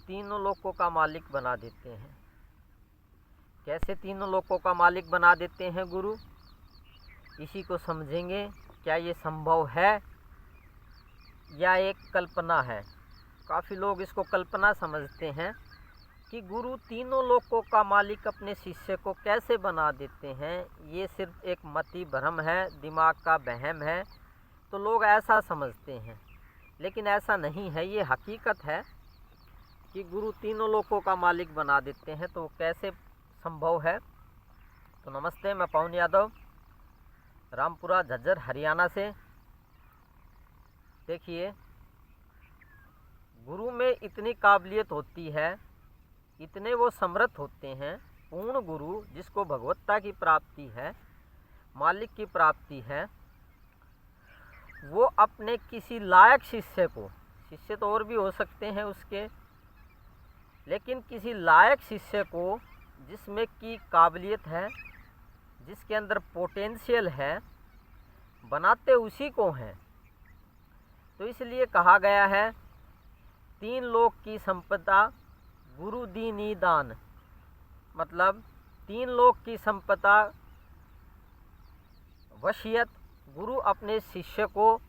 तीनों लोकों का मालिक बना देते हैं। कैसे तीनों लोकों का मालिक बना देते हैं गुरु, इसी को समझेंगे। क्या ये संभव है या एक कल्पना है? काफ़ी लोग इसको कल्पना समझते हैं कि गुरु तीनों लोकों का मालिक अपने शिष्य को कैसे बना देते हैं। ये सिर्फ एक मति भ्रम है, दिमाग का वहम है, तो लोग ऐसा समझते हैं, लेकिन ऐसा नहीं है। ये हकीकत है कि गुरु तीनों लोकों का मालिक बना देते हैं। तो कैसे संभव है? तो नमस्ते, मैं पवन यादव, रामपुरा झज्जर हरियाणा से। देखिए, गुरु में इतनी काबिलियत होती है, इतने वो समर्थ होते हैं। पूर्ण गुरु जिसको भगवत्ता की प्राप्ति है, मालिक की प्राप्ति है, वो अपने किसी लायक शिष्य को, शिष्य तो और भी हो सकते हैं उसके, लेकिन किसी लायक शिष्य को जिसमें की काबिलियत है, जिसके अंदर पोटेंशियल है, बनाते उसी को हैं। तो इसलिए कहा गया है, तीन लोक की संपदा गुरु दीनी दान। मतलब तीन लोक की संपदा वसीयत गुरु अपने शिष्य को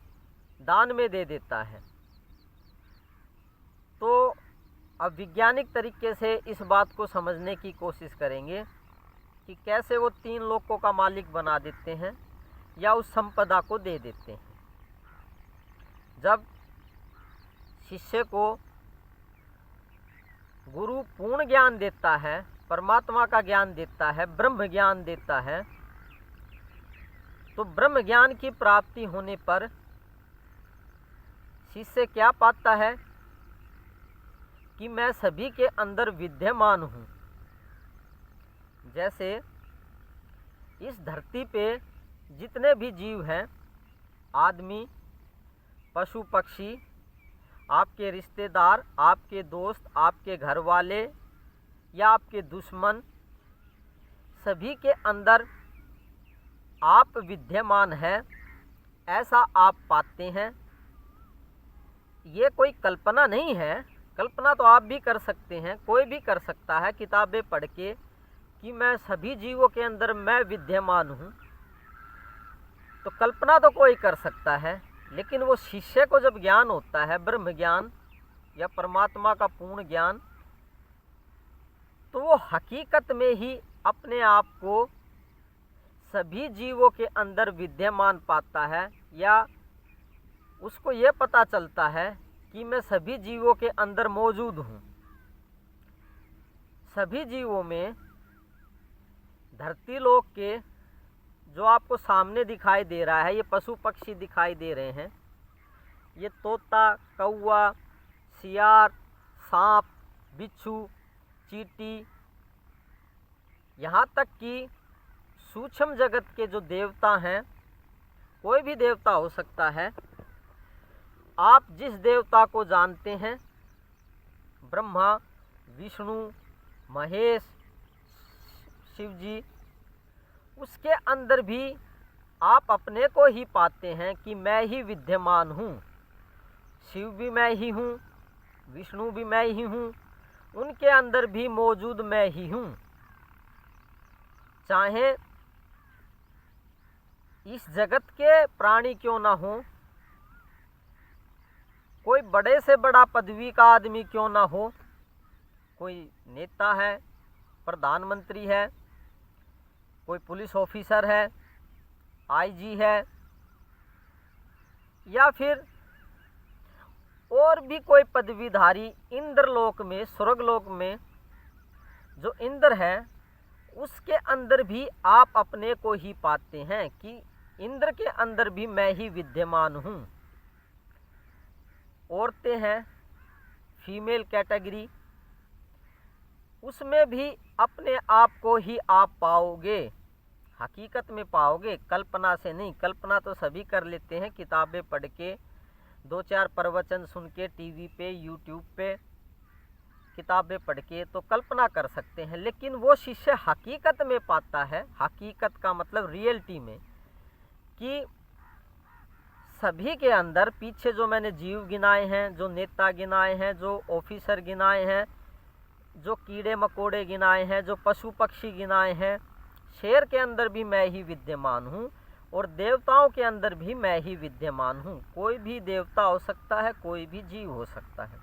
दान में दे देता है। तो अब वैज्ञानिक तरीके से इस बात को समझने की कोशिश करेंगे कि कैसे वो तीन लोकों का मालिक बना देते हैं या उस संपदा को दे देते हैं। जब शिष्य को गुरु पूर्ण ज्ञान देता है, परमात्मा का ज्ञान देता है, ब्रह्म ज्ञान देता है, तो ब्रह्म ज्ञान की प्राप्ति होने पर शिष्य क्या पाता है कि मैं सभी के अंदर विद्यमान हूँ। जैसे इस धरती पे जितने भी जीव हैं, आदमी, पशु पक्षी, आपके रिश्तेदार, आपके दोस्त, आपके घर वाले या आपके दुश्मन, सभी के अंदर आप विद्यमान हैं, ऐसा आप पाते हैं। ये कोई कल्पना नहीं है। कल्पना तो आप भी कर सकते हैं, कोई भी कर सकता है किताबें पढ़ के कि मैं सभी जीवों के अंदर मैं विद्यमान हूँ। तो कल्पना तो कोई कर सकता है, लेकिन वो शिष्य को जब ज्ञान होता है, ब्रह्म ज्ञान या परमात्मा का पूर्ण ज्ञान, तो वो हकीकत में ही अपने आप को सभी जीवों के अंदर विद्यमान पाता है, या उसको ये पता चलता है कि मैं सभी जीवों के अंदर मौजूद हूँ। सभी जीवों में धरती लोक के जो आपको सामने दिखाई दे रहा है, ये पशु पक्षी दिखाई दे रहे हैं, ये तोता, कौवा, सियार, सांप, बिच्छू, चींटी, यहाँ तक कि सूक्ष्म जगत के जो देवता हैं, कोई भी देवता हो सकता है। आप जिस देवता को जानते हैं, ब्रह्मा, विष्णु, महेश, शिव जी, उसके अंदर भी आप अपने को ही पाते हैं कि मैं ही विद्यमान हूँ। शिव भी मैं ही हूँ, विष्णु भी मैं ही हूँ, उनके अंदर भी मौजूद मैं ही हूँ। चाहे इस जगत के प्राणी क्यों ना हो, कोई बड़े से बड़ा पदवी का आदमी क्यों ना हो, कोई नेता है, प्रधानमंत्री है, कोई पुलिस ऑफिसर है, आईजी है, या फिर और भी कोई पदवीधारी इंद्रलोक में, स्वर्गलोक में जो इंद्र है, उसके अंदर भी आप अपने को ही पाते हैं कि इंद्र के अंदर भी मैं ही विद्यमान हूँ। औरतें हैं, फीमेल कैटेगरी, उसमें भी अपने आप को ही आप पाओगे, हकीकत में पाओगे, कल्पना से नहीं। कल्पना तो सभी कर लेते हैं, किताबें पढ़ के, दो चार प्रवचन सुन के, टीवी पे, यूट्यूब पे किताबें पढ़ के तो कल्पना कर सकते हैं, लेकिन वो शिष्य हकीकत में पाता है। हकीकत का मतलब रियलिटी में, कि सभी के अंदर पीछे जो मैंने जीव गिनाए हैं, जो नेता गिनाए हैं, जो ऑफिसर गिनाए हैं, जो कीड़े मकोड़े गिनाए हैं, जो पशु पक्षी गिनाए हैं, शेर के अंदर भी मैं ही विद्यमान हूँ और देवताओं के अंदर भी मैं ही विद्यमान हूँ। कोई भी देवता हो सकता है, कोई भी जीव हो सकता है।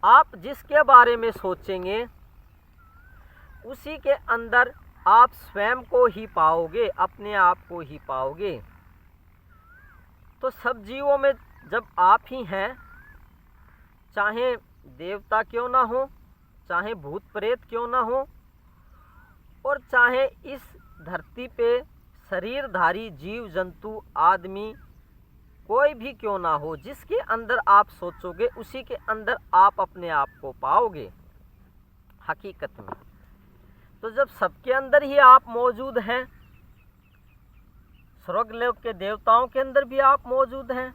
आप जिसके बारे में सोचेंगे उसी के अंदर आप स्वयं को ही पाओगे, अपने आप को ही पाओगे। तो सब जीवों में जब आप ही हैं, चाहे देवता क्यों ना हो, चाहे भूत प्रेत क्यों ना हो, और चाहे इस धरती पे शरीरधारी जीव जंतु आदमी कोई भी क्यों ना हो, जिसके अंदर आप सोचोगे उसी के अंदर आप अपने आप को पाओगे हकीकत में। तो जब सबके अंदर ही आप मौजूद हैं, स्वर्गलोक के देवताओं के अंदर भी आप मौजूद हैं,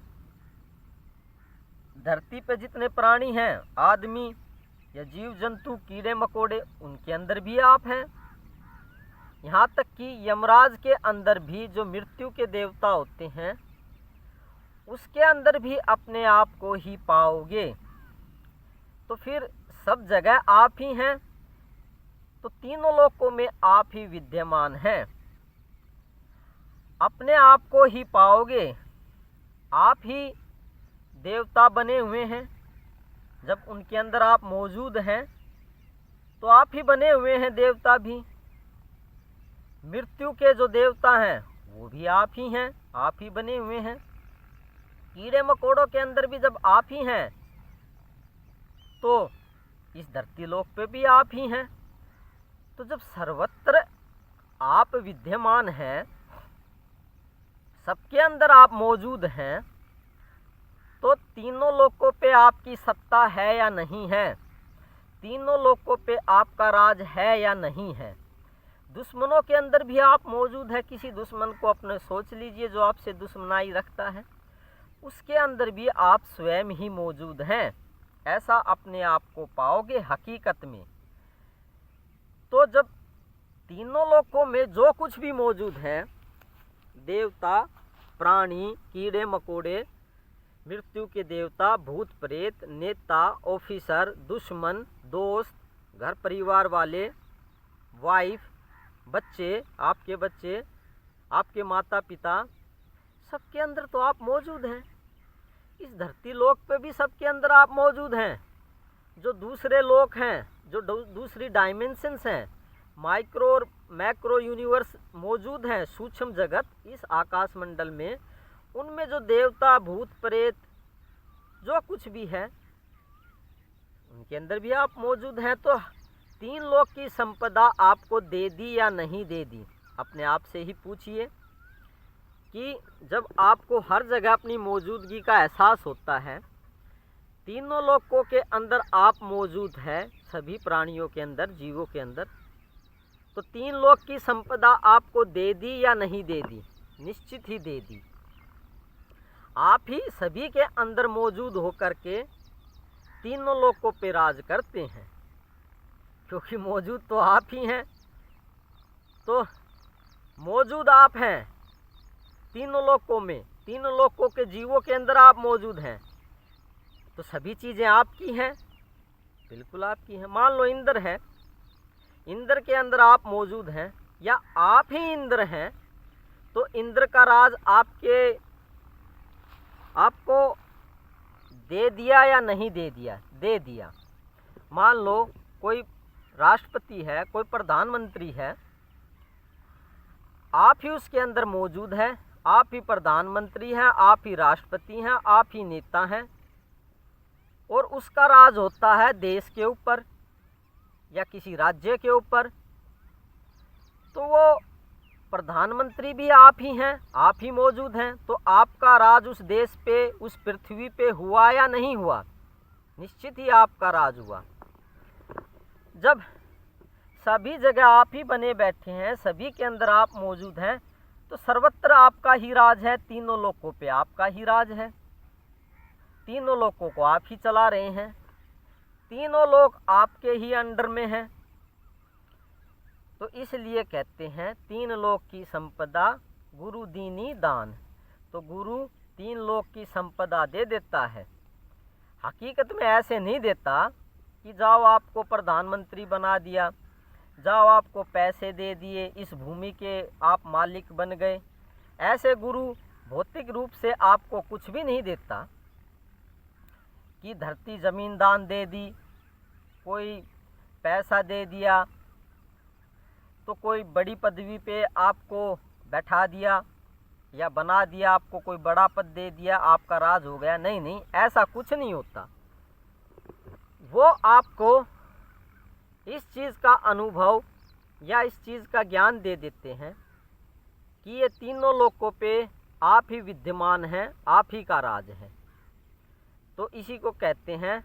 धरती पे जितने प्राणी हैं, आदमी या जीव जंतु कीड़े मकोड़े, उनके अंदर भी आप हैं। यहाँ तक कि यमराज के अंदर भी जो मृत्यु के देवता होते हैं, उसके अंदर भी अपने आप को ही पाओगे। तो फिर सब जगह आप ही हैं, तो तीनों लोकों में आप ही विद्यमान हैं। अपने आप को ही पाओगे। आप ही देवता बने हुए हैं। जब उनके अंदर आप मौजूद हैं तो आप ही बने हुए हैं देवता भी। मृत्यु के जो देवता हैं वो भी आप ही हैं, आप ही बने हुए हैं। कीड़े मकोड़ों के अंदर भी जब आप ही हैं तो इस धरती लोक पे भी आप ही हैं। तो जब सर्वत्र आप विद्यमान हैं, सबके अंदर आप मौजूद हैं, तो तीनों लोकों पे आपकी सत्ता है या नहीं है, तीनों लोकों पे आपका राज है या नहीं है। दुश्मनों के अंदर भी आप मौजूद है। किसी दुश्मन को अपने सोच लीजिए जो आपसे दुश्मनाई रखता है, उसके अंदर भी आप स्वयं ही मौजूद हैं। ऐसा अपने आप को पाओगे हकीकत में। तो जब तीनों लोकों में जो कुछ भी मौजूद है, देवता, प्राणी, कीड़े मकोड़े, मृत्यु के देवता, भूत प्रेत, नेता, ऑफिसर, दुश्मन, दोस्त, घर परिवार वाले, वाइफ, बच्चे, आपके माता पिता, सबके अंदर तो आप मौजूद हैं। इस धरती लोक पे भी सबके अंदर आप मौजूद हैं। जो दूसरे लोक हैं, जो दूसरी डायमेंशंस हैं, माइक्रो और मैक्रो यूनिवर्स मौजूद हैं, सूक्ष्म जगत इस आकाश मंडल में, उनमें जो देवता, भूत प्रेत, जो कुछ भी है, उनके अंदर भी आप मौजूद हैं। तो तीन लोक की संपदा आपको दे दी या नहीं दे दी, अपने आप से ही पूछिए। कि जब आपको हर जगह अपनी मौजूदगी का एहसास होता है, तीनों लोकों के अंदर आप मौजूद हैं, सभी प्राणियों के अंदर, जीवों के अंदर, तो तीन लोक की संपदा आपको दे दी या नहीं दे दी? निश्चित ही दे दी। आप ही सभी के अंदर मौजूद होकर के तीनों लोकों पे राज करते हैं, क्योंकि मौजूद तो आप ही हैं। तो मौजूद आप हैं तीनों लोकों में, तीनों लोकों के जीवों के अंदर आप मौजूद हैं, तो सभी चीज़ें आपकी हैं, बिल्कुल आपकी हैं। मान लो इंद्र है, इंद्र के अंदर आप मौजूद हैं या आप ही इंद्र हैं, तो इंद्र का राज आपको दे दिया या नहीं दे दिया? दे दिया। मान लो कोई राष्ट्रपति है, कोई प्रधानमंत्री है, आप ही उसके अंदर मौजूद है, आप ही प्रधानमंत्री हैं, आप ही राष्ट्रपति हैं, आप ही नेता हैं, और उसका राज होता है देश के ऊपर या किसी राज्य के ऊपर। तो वो प्रधानमंत्री भी आप ही हैं, आप ही मौजूद हैं, तो आपका राज उस देश पे, उस पृथ्वी पे हुआ या नहीं हुआ? निश्चित ही आपका राज हुआ। जब सभी जगह आप ही बने बैठे हैं, सभी के अंदर आप मौजूद हैं, तो सर्वत्र आपका ही राज है, तीनों लोकों पे आपका ही राज है, तीनों लोकों को आप ही चला रहे हैं, तीनों लोग आपके ही अंडर में हैं। तो इसलिए कहते हैं तीन लोक की संपदा गुरु दीनी दान। तो गुरु तीन लोक की संपदा दे देता है। हकीकत में ऐसे नहीं देता कि जाओ आपको प्रधानमंत्री बना दिया, जाओ आपको पैसे दे दिए, इस भूमि के आप मालिक बन गए। ऐसे गुरु भौतिक रूप से आपको कुछ भी नहीं देता कि धरती जमीन दान दे दी, कोई पैसा दे दिया, तो कोई बड़ी पदवी पे आपको बैठा दिया या बना दिया, आपको कोई बड़ा पद दे दिया, आपका राज हो गया। नहीं नहीं, ऐसा कुछ नहीं होता। वो आपको इस चीज़ का अनुभव या इस चीज़ का ज्ञान दे देते हैं कि ये तीनों लोकों पे आप ही विद्यमान हैं, आप ही का राज है। तो इसी को कहते हैं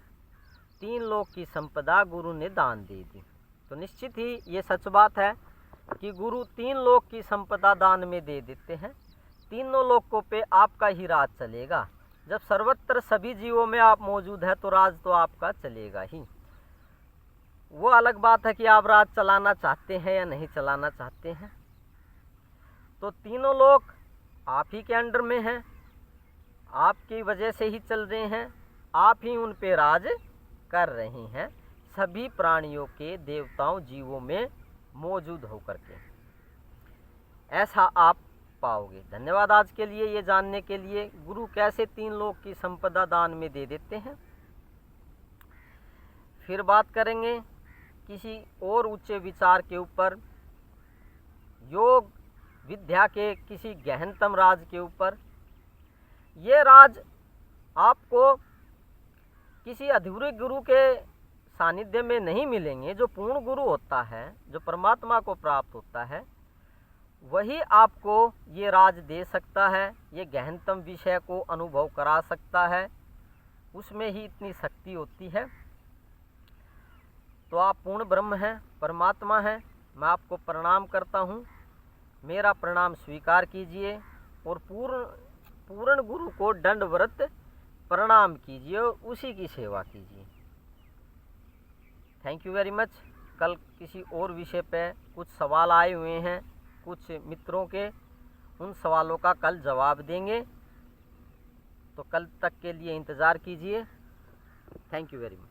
तीन लोक की संपदा गुरु ने दान दे दी। तो निश्चित ही ये सच बात है कि गुरु तीन लोक की संपदा दान में दे देते हैं। तीनों लोकों पे आपका ही राज चलेगा। जब सर्वत्र सभी जीवों में आप मौजूद है तो राज तो आपका चलेगा ही। वो अलग बात है कि आप राज चलाना चाहते हैं या नहीं चलाना चाहते हैं। तो तीनों लोग आप ही के अंडर में हैं, आपकी वजह से ही चल रहे हैं, आप ही उन पे राज कर रहे हैं, सभी प्राणियों के, देवताओं, जीवों में मौजूद होकर के। ऐसा आप पाओगे। धन्यवाद आज के लिए ये जानने के लिए गुरु कैसे तीन लोक की संपदा दान में दे देते हैं। फिर बात करेंगे किसी और ऊंचे विचार के ऊपर, योग विद्या के किसी गहनतम राज के ऊपर। ये राज आपको किसी अधूरे गुरु के सानिध्य में नहीं मिलेंगे। जो पूर्ण गुरु होता है, जो परमात्मा को प्राप्त होता है, वही आपको ये राज दे सकता है, ये गहनतम विषय को अनुभव करा सकता है। उसमें ही इतनी शक्ति होती है। तो आप पूर्ण ब्रह्म हैं, परमात्मा हैं। मैं आपको प्रणाम करता हूँ, मेरा प्रणाम स्वीकार कीजिए और पूर्ण गुरु को दंडवत प्रणाम कीजिए और उसी की सेवा कीजिए। Thank you very much. कल किसी और विषय पे कुछ सवाल आए हुए हैं कुछ मित्रों के, उन सवालों का कल जवाब देंगे। तो कल तक के लिए इंतज़ार कीजिए। Thank you very much.